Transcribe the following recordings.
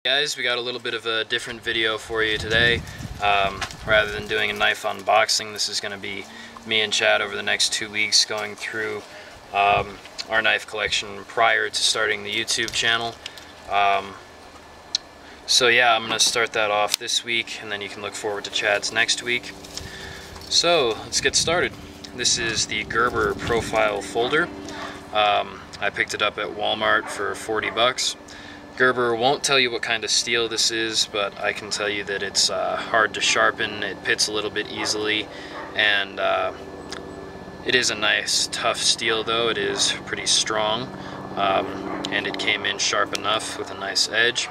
Guys, we got a little bit of a different video for you today. Rather than doing a knife unboxing, this is going to be me and Chad over the next 2 weeks going through our knife collection prior to starting the YouTube channel. So yeah, I'm going to start that off this week, and then you can look forward to Chad's next week. So let's get started. This is the Gerber profile folder. I picked it up at Walmart for 40 bucks. Gerber won't tell you what kind of steel this is, but I can tell you that it's hard to sharpen, it pits a little bit easily, and it is a nice tough steel though. It is pretty strong, and it came in sharp enough with a nice edge.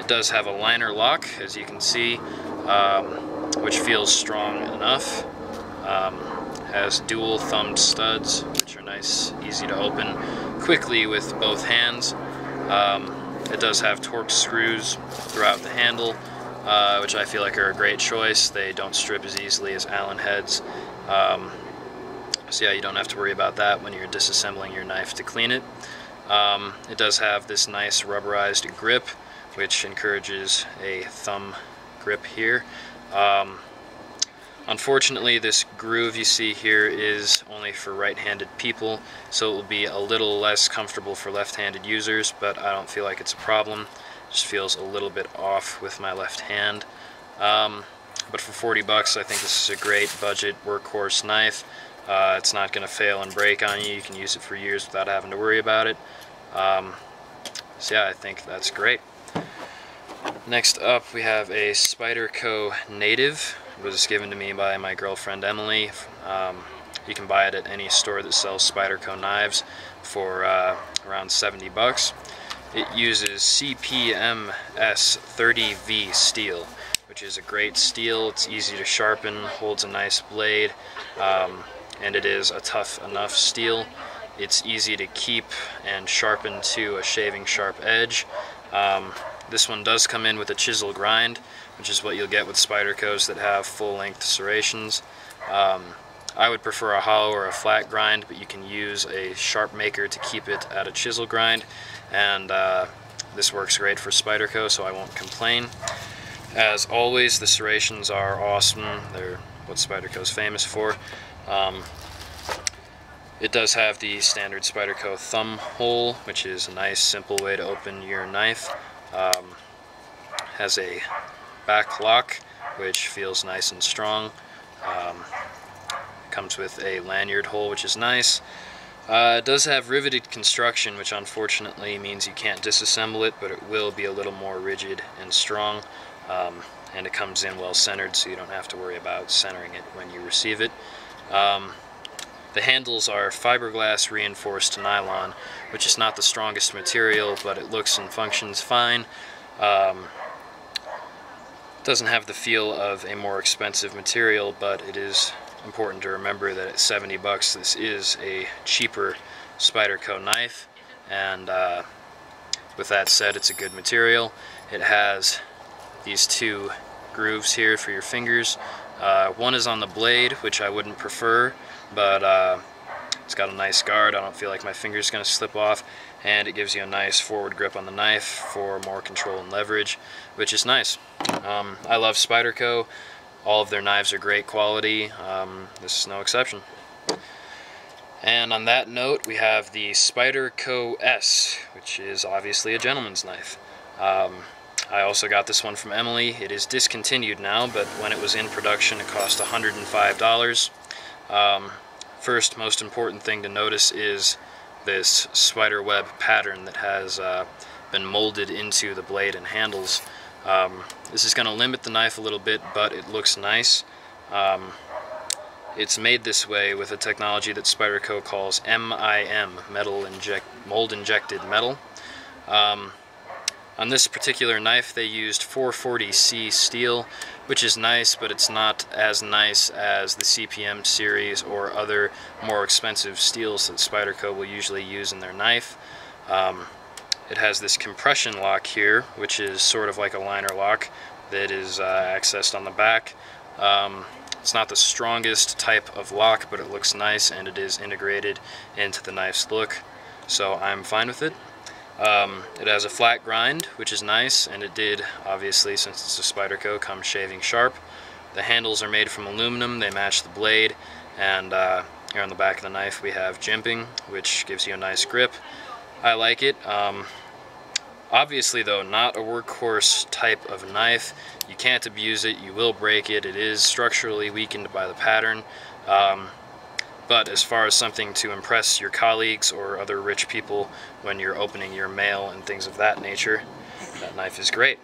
It does have a liner lock, as you can see, which feels strong enough. Has dual thumbed studs, which are nice, easy to open quickly with both hands. It does have Torx screws throughout the handle, which I feel like are a great choice. They don't strip as easily as Allen heads. So yeah, you don't have to worry about that when you're disassembling your knife to clean it. It does have this nice rubberized grip, which encourages a thumb grip here. Unfortunately, this groove you see here is only for right-handed people, so it will be a little less comfortable for left-handed users, but I don't feel like it's a problem. It just feels a little bit off with my left hand. But for 40 bucks, I think this is a great budget workhorse knife. It's not going to fail and break on you. You can use it for years without having to worry about it. So yeah, I think that's great. Next up, we have a Spyderco Native. It was given to me by my girlfriend Emily. You can buy it at any store that sells Spyderco knives for around 70 bucks. It uses CPMS 30V steel, which is a great steel. It's easy to sharpen, holds a nice blade, and it is a tough enough steel. It's easy to keep and sharpen to a shaving sharp edge. This one does come in with a chisel grind, which is what you'll get with Spydercos that have full-length serrations. I would prefer a hollow or a flat grind, but you can use a sharp maker to keep it at a chisel grind, and this works great for Spyderco, so I won't complain. As always, the serrations are awesome. They're what Spyderco's famous for. It does have the standard Spyderco thumb hole, which is a nice, simple way to open your knife. Has a back lock, which feels nice and strong. Comes with a lanyard hole, which is nice. It does have riveted construction, which unfortunately means you can't disassemble it, but it will be a little more rigid and strong. And it comes in well centered, so you don't have to worry about centering it when you receive it. The handles are fiberglass reinforced nylon, which is not the strongest material, but it looks and functions fine. Doesn't have the feel of a more expensive material, but it is important to remember that at 70 bucks this is a cheaper Spyderco knife, and with that said, it's a good material. It has these two grooves here for your fingers. One is on the blade, which I wouldn't prefer, but it's got a nice guard. I don't feel like my finger's going to slip off, and it gives you a nice forward grip on the knife for more control and leverage, which is nice. I love Spyderco. All of their knives are great quality. This is no exception. And on that note, we have the Spyderco S, which is obviously a gentleman's knife. I also got this one from Emily. It is discontinued now, but when it was in production it cost $105. First, most important thing to notice is this spider web pattern that has been molded into the blade and handles. This is going to limit the knife a little bit, but it looks nice. It's made this way with a technology that Spyderco calls MIM, mold injected metal. On this particular knife they used 440C steel, which is nice, but it's not as nice as the CPM series or other more expensive steels that Spyderco will usually use in their knife. It has this compression lock here, which is sort of like a liner lock that is accessed on the back. It's not the strongest type of lock, but it looks nice, and it is integrated into the knife's look, so I'm fine with it. It has a flat grind, which is nice, and it did, obviously, since it's a Spyderco, come shaving sharp. The handles are made from aluminum, they match the blade, and here on the back of the knife we have jimping, which gives you a nice grip. I like it. Obviously though, not a workhorse type of knife. You can't abuse it, you will break it. It is structurally weakened by the pattern. But as far as something to impress your colleagues or other rich people when you're opening your mail and things of that nature, that knife is great.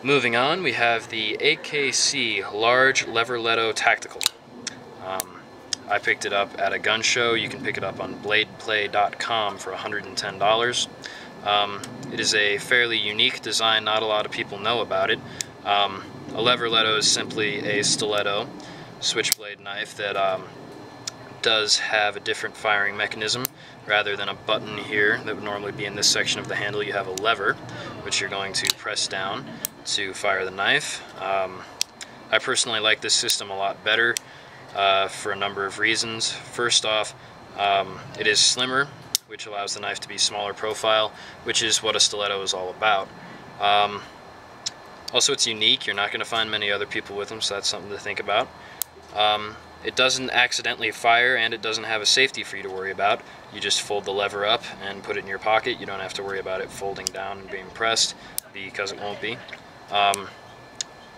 Moving on, we have the AKC Large Lever Leto Tactical. I picked it up at a gun show. You can pick it up on bladeplay.com for $110. It is a fairly unique design. Not a lot of people know about it. A lever Leto is simply a stiletto switchblade knife that does have a different firing mechanism. Rather than a button here that would normally be in this section of the handle, you have a lever which you're going to press down to fire the knife. I personally like this system a lot better for a number of reasons. First off, it is slimmer, which allows the knife to be smaller profile, which is what a stiletto is all about. Also, it's unique. You're not going to find many other people with them, so that's something to think about. It doesn't accidentally fire, and it doesn't have a safety for you to worry about. You just fold the lever up and put it in your pocket. You don't have to worry about it folding down and being pressed, because it won't be. An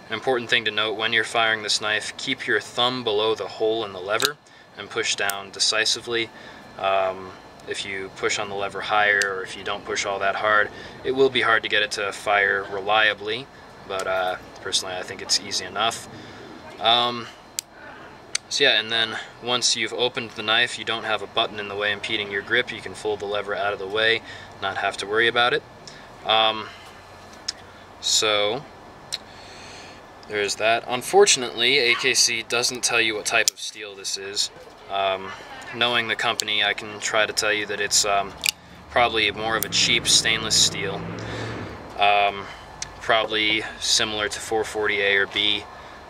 important thing to note when you're firing this knife, keep your thumb below the hole in the lever and push down decisively. If you push on the lever higher, or if you don't push all that hard, it will be hard to get it to fire reliably, but personally I think it's easy enough. So yeah, and then once you've opened the knife, you don't have a button in the way impeding your grip. You can fold the lever out of the way, not have to worry about it. So there's that. Unfortunately, AKC doesn't tell you what type of steel this is. Knowing the company, I can try to tell you that it's probably more of a cheap stainless steel. Probably similar to 440A or B,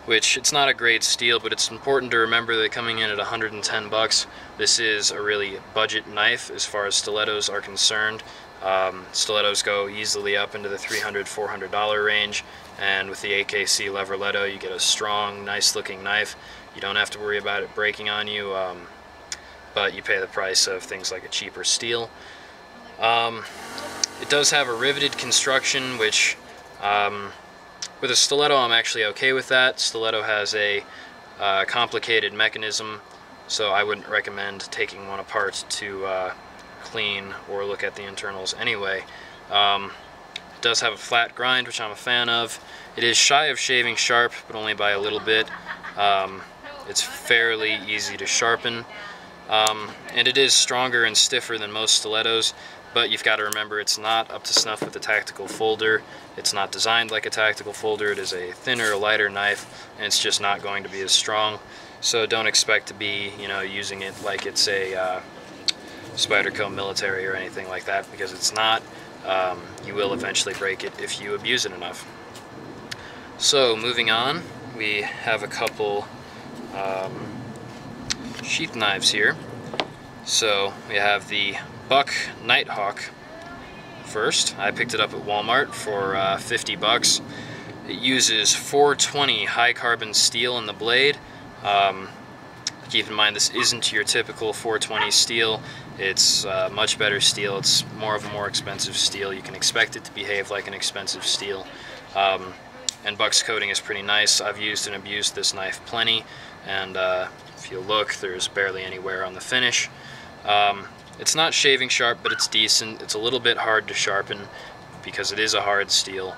which it's not a great steel, but it's important to remember that coming in at 110 bucks, this is a really budget knife as far as stilettos are concerned. Stilettos go easily up into the $300, $400 range, and with the AKC Lever Leto, you get a strong, nice-looking knife. You don't have to worry about it breaking on you, but you pay the price of things like a cheaper steel. It does have a riveted construction, which with a stiletto I'm actually okay with that. Stiletto has a complicated mechanism, so I wouldn't recommend taking one apart to clean or look at the internals anyway. It does have a flat grind, which I'm a fan of. It is shy of shaving sharp, but only by a little bit. It's fairly easy to sharpen, and it is stronger and stiffer than most stilettos, but you've got to remember it's not up to snuff with a tactical folder. It's not designed like a tactical folder. It is a thinner, lighter knife, and it's just not going to be as strong. So don't expect to be, using it like it's a Spyderco military or anything like that, because it's not. You will eventually break it if you abuse it enough. So moving on, we have a couple sheath knives here. So we have the Buck Nighthawk first. I picked it up at Walmart for 50 bucks. It uses 420 high carbon steel in the blade. Keep in mind, this isn't your typical 420 steel. It's much better steel. It's more of a more expensive steel. You can expect it to behave like an expensive steel. And Buck's coating is pretty nice. I've used and abused this knife plenty, and if you look, there's barely any wear on the finish. It's not shaving sharp, but it's decent. It's a little bit hard to sharpen because it is a hard steel.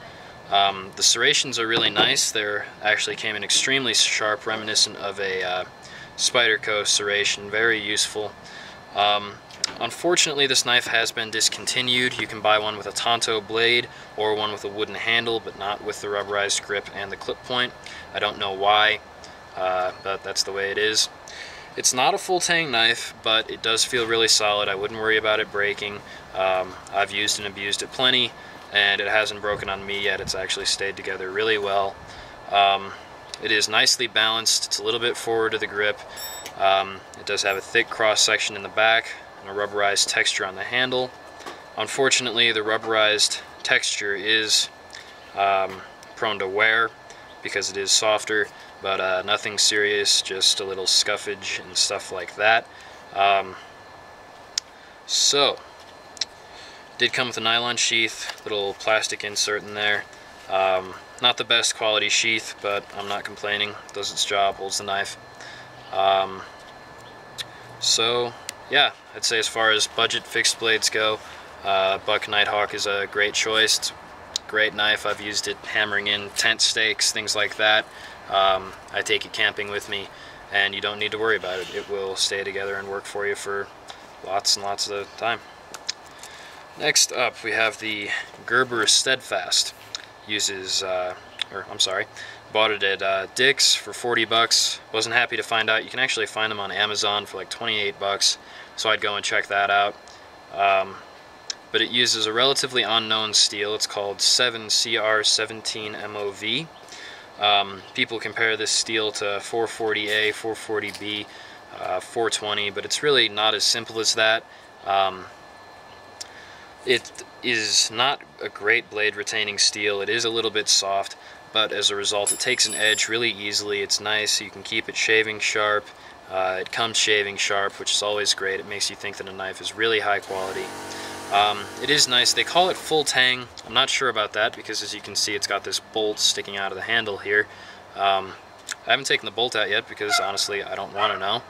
The serrations are really nice. They actually came in extremely sharp, reminiscent of a Spyderco serration. Very useful. Unfortunately, this knife has been discontinued. You can buy one with a Tonto blade or one with a wooden handle, but not with the rubberized grip and the clip point. I don't know why, but that's the way it is. It's not a full tang knife, but it does feel really solid. I wouldn't worry about it breaking. I've used and abused it plenty, and it hasn't broken on me yet. It's actually stayed together really well. It is nicely balanced. It's a little bit forward to the grip. It does have a thick cross section in the back and a rubberized texture on the handle. Unfortunately, the rubberized texture is prone to wear because it is softer, but nothing serious, just a little scuffage and stuff like that. So, did come with a nylon sheath, little plastic insert in there. Not the best quality sheath, but I'm not complaining. Does its job, holds the knife. So, yeah, I'd say as far as budget fixed blades go, Buck Nighthawk is a great choice. It's a great knife. I've used it hammering in tent stakes, things like that. I take it camping with me, and you don't need to worry about it. It will stay together and work for you for lots and lots of time. Next up, we have the Gerber Steadfast. Bought it at Dick's for 40 bucks. Wasn't happy to find out you can actually find them on Amazon for like 28 bucks, so I'd go and check that out. But it uses a relatively unknown steel. It's called 7CR17MOV. People compare this steel to 440A, 440B, 420, but it's really not as simple as that. It is not a great blade retaining steel. It is a little bit soft, but as a result it takes an edge really easily. It's nice, you can keep it shaving sharp. It comes shaving sharp, which is always great. It makes you think that a knife is really high quality. It is nice. They call it full tang. I'm not sure about that because, as you can see, it's got this bolt sticking out of the handle here. I haven't taken the bolt out yet because honestly I don't want to know.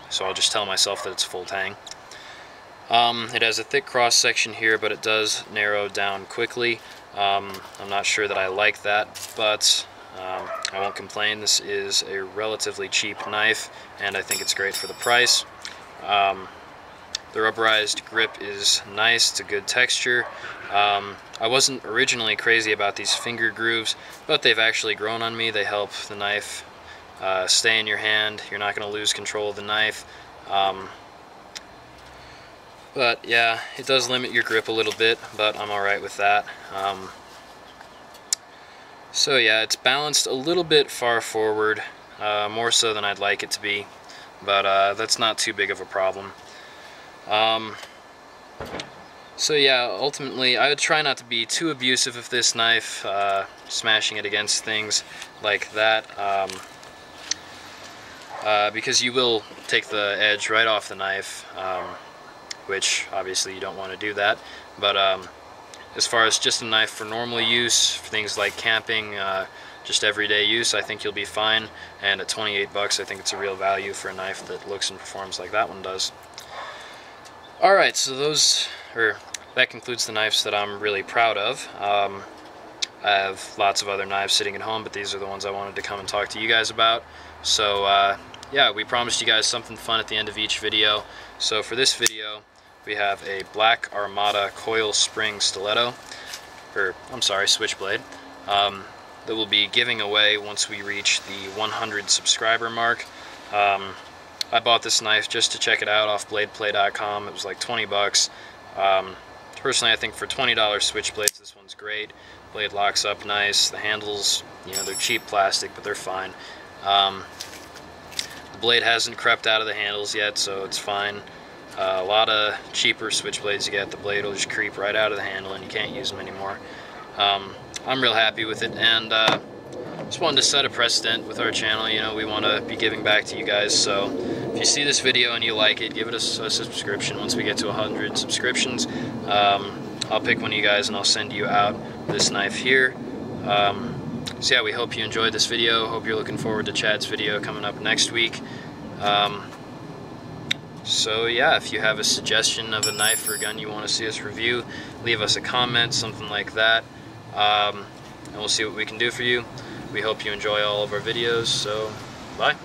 So I'll just tell myself that it's full tang. It has a thick cross section here, but it does narrow down quickly. I'm not sure that I like that, but I won't complain. This is a relatively cheap knife, and I think it's great for the price. The rubberized grip is nice. It's a good texture. I wasn't originally crazy about these finger grooves, but they've actually grown on me. They help the knife stay in your hand. You're not going to lose control of the knife. But yeah, it does limit your grip a little bit, but I'm alright with that. So yeah, it's balanced a little bit far forward, more so than I'd like it to be, but that's not too big of a problem. So yeah, ultimately I would try not to be too abusive of this knife, smashing it against things like that, because you will take the edge right off the knife, which obviously you don't want to do that. But as far as just a knife for normal use, for things like camping, just everyday use, I think you'll be fine. And at 28 bucks, I think it's a real value for a knife that looks and performs like that one does. Alright, so that concludes the knives that I'm really proud of. I have lots of other knives sitting at home, but these are the ones I wanted to come and talk to you guys about. So yeah, we promised you guys something fun at the end of each video. So for this video, we have a Black Armada coil spring stiletto, switchblade, that we'll be giving away once we reach the 100 subscriber mark. I bought this knife just to check it out off bladeplay.com. It was like 20 bucks. Personally, I think for $20 switchblades, this one's great. Blade locks up nice. The handles, they're cheap plastic, but they're fine. The blade hasn't crept out of the handles yet, so it's fine. A lot of cheaper switchblades you get, the blade will just creep right out of the handle and you can't use them anymore. I'm real happy with it, and just wanted to set a precedent with our channel. We want to be giving back to you guys, so if you see this video and you like it, give it a subscription. Once we get to 100 subscriptions, I'll pick one of you guys and I'll send you out this knife here. So yeah, we hope you enjoyed this video. Hope you're looking forward to Chad's video coming up next week. So yeah, if you have a suggestion of a knife or gun you want to see us review, leave us a comment, something like that, and we'll see what we can do for you. We hope you enjoy all of our videos, so bye.